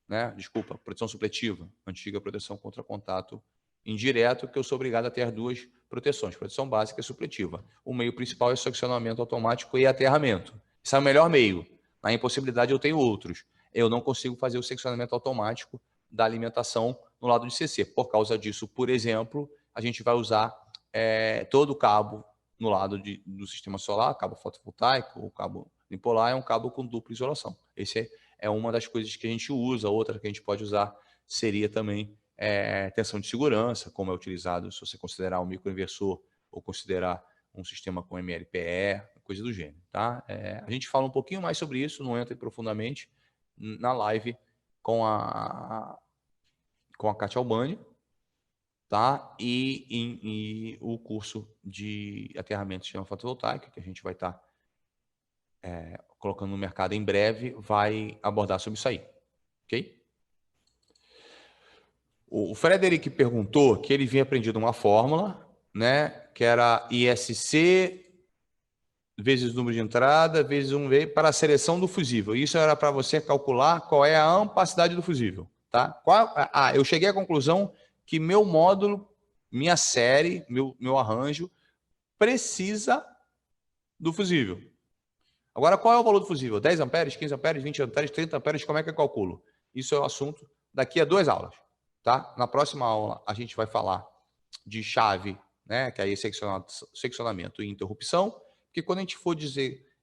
né? Desculpa, proteção supletiva, antiga proteção contra contato indireto, que eu sou obrigado a ter as duas proteções, proteção básica e supletiva. O meio principal é seccionamento automático e aterramento. Esse é o melhor meio. Na impossibilidade eu tenho outros. Eu não consigo fazer o seccionamento automático da alimentação no lado de CC. Por causa disso, por exemplo, a gente vai usar todo o cabo no lado do sistema solar, cabo fotovoltaico, o cabo bipolar, é um cabo com dupla isolação. Esse é uma das coisas que a gente usa. Outra que a gente pode usar seria também tensão de segurança, como é utilizado se você considerar um microinversor ou considerar um sistema com MLPE, coisa do gênero, tá? A gente fala um pouquinho mais sobre isso, não entra profundamente, na live com a Kátia Albani, tá? E o curso de aterramento de sistema fotovoltaico, que a gente vai estar colocando no mercado em breve, vai abordar sobre isso aí, ok? O Frederic perguntou que ele vinha aprendido uma fórmula, né, que era ISC vezes o número de entrada, vezes 1V para a seleção do fusível. Isso era para você calcular qual é a ampacidade do fusível, tá? Eu cheguei à conclusão que meu módulo, minha série, meu arranjo, precisa do fusível. Agora, qual é o valor do fusível? 10 amperes, 15 amperes, 20 amperes, 30 amperes, como é que eu calculo? Isso é o assunto daqui a 2 aulas, tá? Na próxima aula, a gente vai falar de chave, né, que aí é seccionamento e interrupção, porque quando a gente for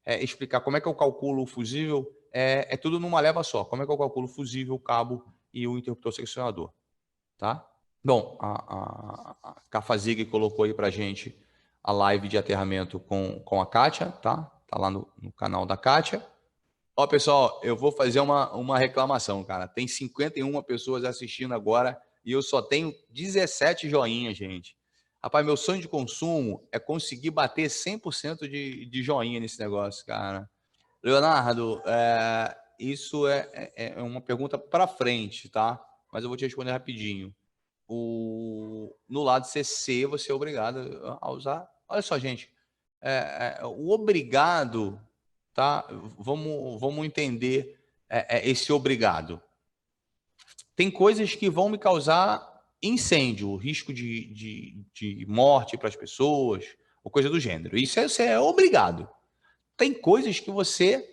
explicar como é que eu calculo o fusível, é tudo numa leva só. Como é que eu calculo o fusível, o cabo e o interruptor seccionador, tá? Bom, a Cafazig colocou aí pra gente a live de aterramento com a Kátia, tá? Tá lá no canal da Kátia. Ó, pessoal, eu vou fazer uma reclamação, cara. Tem 51 pessoas assistindo agora e eu só tenho 17 joinhas, gente. Rapaz, meu sonho de consumo é conseguir bater 100% de joinha nesse negócio, cara. Leonardo, isso é uma pergunta para frente, tá? Mas eu vou te responder rapidinho. No lado CC, você é obrigado a usar. Olha só, gente. O obrigado, tá? Vamos entender esse obrigado. Tem coisas que vão me causar incêndio, risco de morte para as pessoas, ou coisa do gênero. Isso é obrigado. Tem coisas que você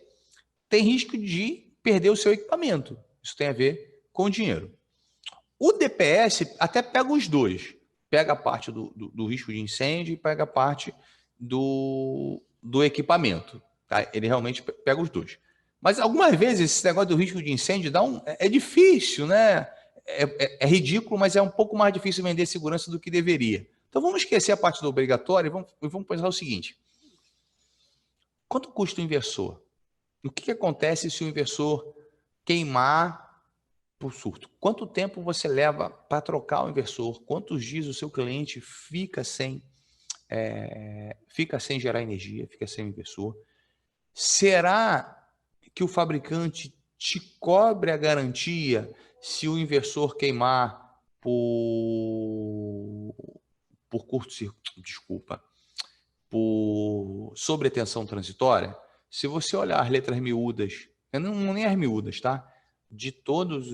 tem risco de perder o seu equipamento. Isso tem a ver com o dinheiro. O DPS até pega os dois. Pega a parte do risco de incêndio e pega a parte do equipamento. Tá? Ele realmente pega os dois. Mas algumas vezes esse negócio do risco de incêndio é difícil, né? É ridículo, mas é um pouco mais difícil vender segurança do que deveria. Então vamos esquecer a parte do obrigatório e vamos pensar o seguinte. Quanto custa o inversor? O que acontece se o inversor queimar por surto? Quanto tempo você leva para trocar o inversor? Quantos dias o seu cliente fica sem gerar energia, fica sem inversor? Será que o fabricante te cobre a garantia se o inversor queimar por sobretensão transitória? Se você olhar as letras miúdas, não nem as miúdas, tá? De todas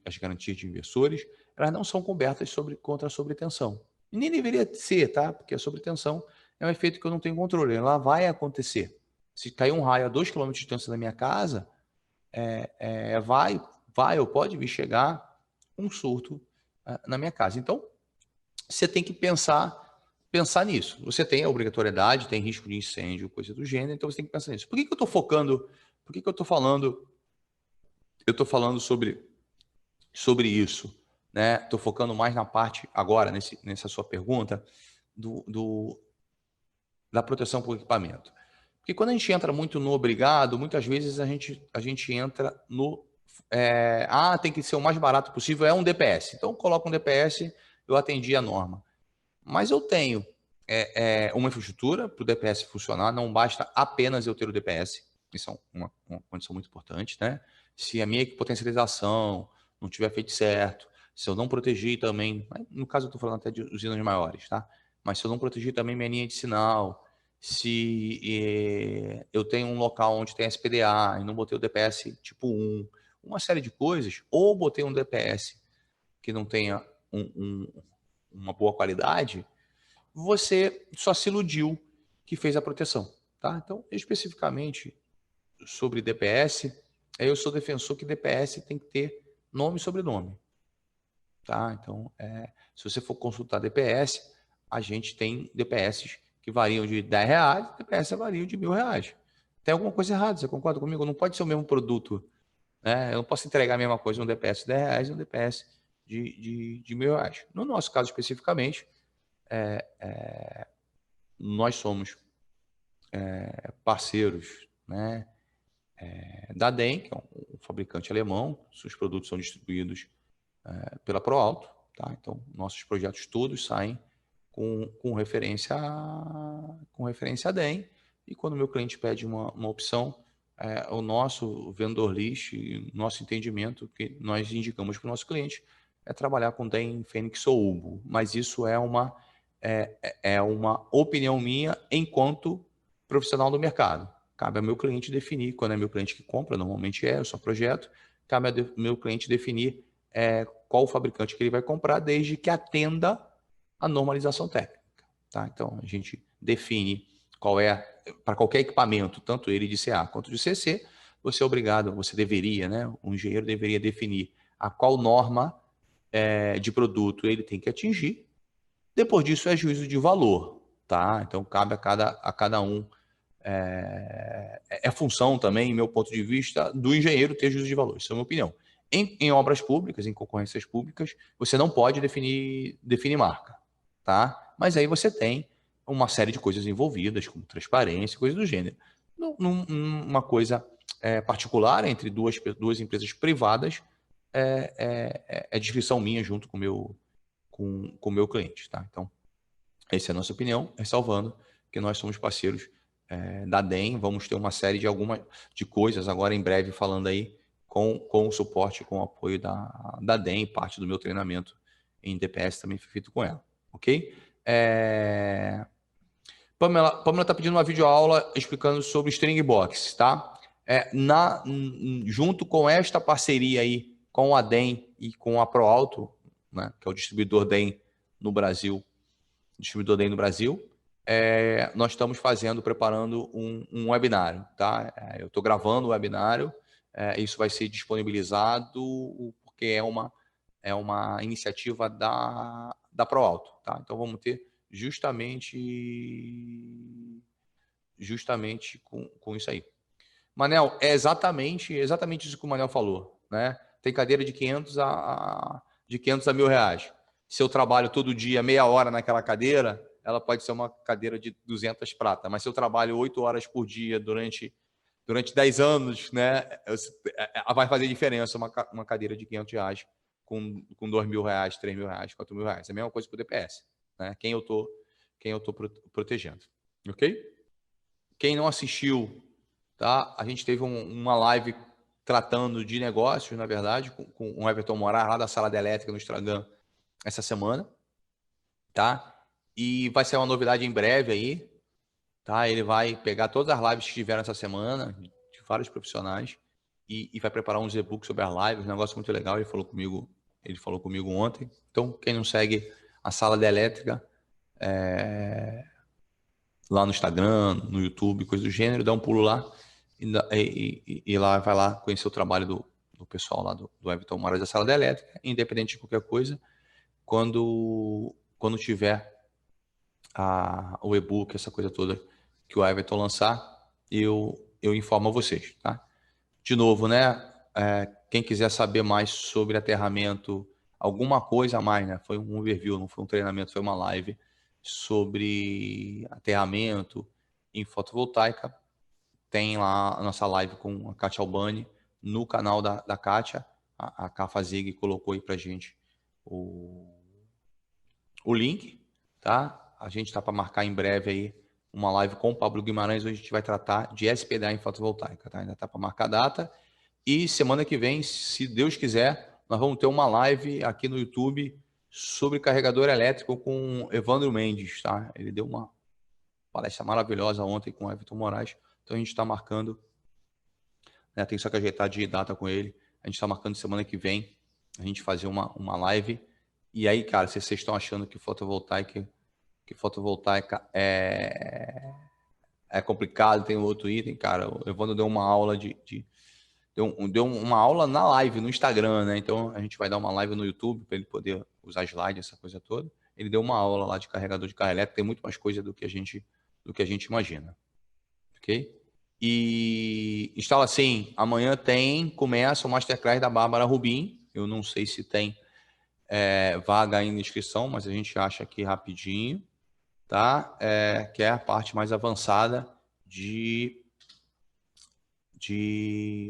as garantias de inversores, elas não são cobertas contra a sobretensão. E nem deveria ser, tá? Porque a sobretensão é um efeito que eu não tenho controle, ela vai acontecer. Se cair um raio a 2 km de distância da minha casa, vai ou pode vir chegar um surto na minha casa. Então, você tem que pensar nisso. Você tem a obrigatoriedade, tem risco de incêndio, coisa do gênero, então você tem que pensar nisso. Por que eu estou focando, por que eu estou falando, sobre isso, né? Estou focando mais na parte, agora, nessa sua pergunta, da proteção por equipamento. Porque quando a gente entra muito no obrigado, muitas vezes a gente entra no... tem que ser o mais barato possível, é um DPS. Então, coloca um DPS, eu atendi a norma. Mas eu tenho uma infraestrutura para o DPS funcionar, não basta apenas eu ter o DPS, isso é uma condição muito importante, né? Se a minha potencialização não tiver feito certo, se eu não proteger também, no caso eu estou falando até de usinas maiores, tá? Mas se eu não proteger também minha linha de sinal, se eu tenho um local onde tem SPDA e não botei o DPS tipo 1, uma série de coisas, ou botei um DPS que não tenha uma boa qualidade, você só se iludiu que fez a proteção. Tá? Então, especificamente sobre DPS, eu sou defensor que DPS tem que ter nome e sobrenome. Tá? Então, se você for consultar DPS, a gente tem DPS que variam de R$10, DPS variam de R$1.000. Tem alguma coisa errada, você concorda comigo? Não pode ser o mesmo produto. Né? Eu não posso entregar a mesma coisa um DPS de R$10 e um DPS de R$1.000. No nosso caso especificamente, nós somos parceiros, né, da DEM, que é um fabricante alemão. Os produtos são distribuídos pela ProAlto. Tá? Então, nossos projetos todos saem com referência a DEM. E quando o meu cliente pede uma opção, o nosso vendor list, nosso entendimento, que nós indicamos para o nosso cliente, é trabalhar com DEM, Fênix ou Ubo. Mas isso é uma opinião minha enquanto profissional do mercado. Cabe ao meu cliente definir, quando é meu cliente que compra, normalmente eu só projeto, cabe ao meu cliente definir qual o fabricante que ele vai comprar, desde que atenda a normalização técnica. Tá? Então, a gente define qual para qualquer equipamento, tanto ele de CA quanto de CC, você é obrigado, você deveria, né? O engenheiro deveria definir a qual norma de produto ele tem que atingir. Depois disso é juízo de valor, tá? Então cabe a cada um. Função também, meu ponto de vista, do engenheiro ter juízo de valor. Isso é a minha opinião. Em obras públicas, em concorrências públicas, você não pode definir marca, tá? Mas aí você tem uma série de coisas envolvidas, como transparência, coisas do gênero. Uma coisa particular entre duas empresas privadas é descrição minha junto com o meu cliente, tá? Então, essa é a nossa opinião, ressalvando que nós somos parceiros da DEM. Vamos ter uma série de coisas agora em breve falando aí com o suporte, com o apoio da DEM. Parte do meu treinamento em DPS também foi feito com ela, ok? Pamela está pedindo uma videoaula explicando sobre String Box, tá? Junto com esta parceria aí com a DEM e com a ProAlto, né, que é o distribuidor DEM no Brasil, nós estamos preparando um webinário, tá? Eu estou gravando o webinário, isso vai ser disponibilizado porque é uma iniciativa da ProAlto, tá? Então vamos ter justamente com isso aí. Manel, é exatamente isso que o Manel falou, né? Tem cadeira de 500 a R$ 1.000. Se eu trabalho todo dia meia hora naquela cadeira, ela pode ser uma cadeira de 200 prata. Mas se eu trabalho 8 horas por dia durante 10 anos, né? Vai fazer diferença uma cadeira de R$ 500 com R$ 2.000, R$ 3.000, R$ 4.000. É a mesma coisa para o DPS, né? Quem eu tô protegendo, ok? Quem não assistiu, tá? A gente teve uma live tratando de negócios, na verdade, com o Everton Moraes, lá da Sala de Elétrica no Instagram, essa semana, tá? E vai ser uma novidade em breve aí, tá? Ele vai pegar todas as lives que tiveram essa semana, de vários profissionais, e vai preparar uns e-books sobre as lives, um negócio muito legal. Ele falou comigo ontem. Então, quem não segue a Sala de Elétrica, lá no Instagram, no YouTube, coisa do gênero, dá um pulo lá e lá vai lá conhecer o trabalho do pessoal lá do Everton Moraes da Sala da Elétrica, independente de qualquer coisa. Quando tiver o e-book, essa coisa toda que o Everton lançar, eu informo a vocês, tá? De novo, né? Quem quiser saber mais sobre aterramento, alguma coisa a mais, né? Foi um overview, não foi um treinamento, foi uma live sobre aterramento em fotovoltaica. Tem lá a nossa live com a Kátia Albani no canal da Kátia. A Cafa Zig colocou aí pra gente o link, tá? A gente está para marcar em breve aí uma live com o Pablo Guimarães, onde a gente vai tratar de SPDA em fotovoltaica, tá? Ainda está para marcar a data. E semana que vem, se Deus quiser, nós vamos ter uma live aqui no YouTube sobre carregador elétrico com Evandro Mendes, tá? Ele deu uma palestra maravilhosa ontem com o Everton Moraes. Então a gente está marcando, né? Tem só que ajeitar de data com ele. A gente está marcando semana que vem a gente fazer uma live. E aí, cara, se vocês estão achando que fotovoltaica é complicado, tem outro item, cara, o Evandro deu uma aula deu uma aula na live no Instagram, né? Então a gente vai dar uma live no YouTube para ele poder usar slide, essa coisa toda. Ele deu uma aula lá de carregador de carro elétrico, tem muito mais coisa do que a gente imagina, ok? E instala assim, amanhã começa o Masterclass da Bárbara Rubim. Eu não sei se tem vaga ainda na inscrição, mas a gente acha aqui rapidinho, tá? Que é a parte mais avançada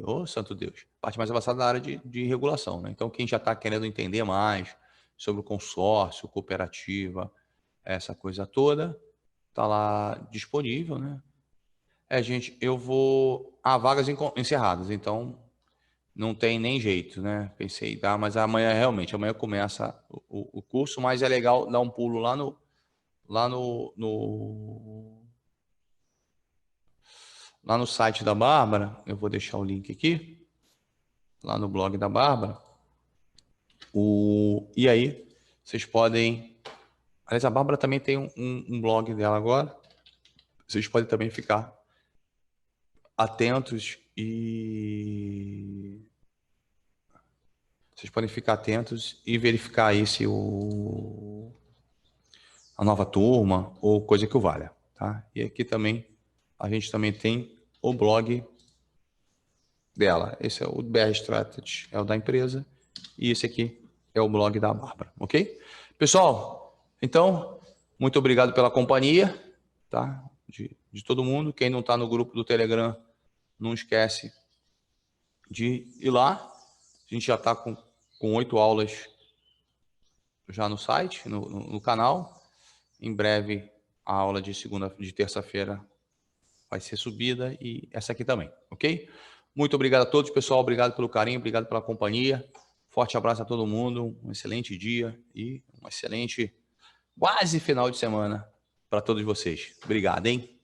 oh, santo Deus, parte mais avançada da área de regulação, né? Então, quem já está querendo entender mais sobre o consórcio, cooperativa, essa coisa toda, tá lá disponível, né? Gente, há vagas encerradas, então não tem nem jeito, né? Pensei, tá? Mas amanhã começa o curso, mas é legal dar um pulo lá no site da Bárbara. Eu vou deixar o link aqui, lá no blog da Bárbara. E aí, vocês podem... Aliás, a Bárbara também tem um blog dela agora. Vocês podem também ficar atentos verificar aí se a nova turma ou coisa que o valha, tá? E aqui também, a gente também tem o blog dela. Esse é o BR Strategy, é o da empresa. E esse aqui é o blog da Bárbara, ok? Pessoal, então, muito obrigado pela companhia, tá? De todo mundo. Quem não está no grupo do Telegram, não esquece de ir lá. A gente já está com 8 aulas já no site, no canal. Em breve, a aula de terça-feira vai ser subida e essa aqui também, ok? Muito obrigado a todos, pessoal. Obrigado pelo carinho, obrigado pela companhia. Forte abraço a todo mundo. Um excelente dia e um excelente quase final de semana para todos vocês. Obrigado, hein?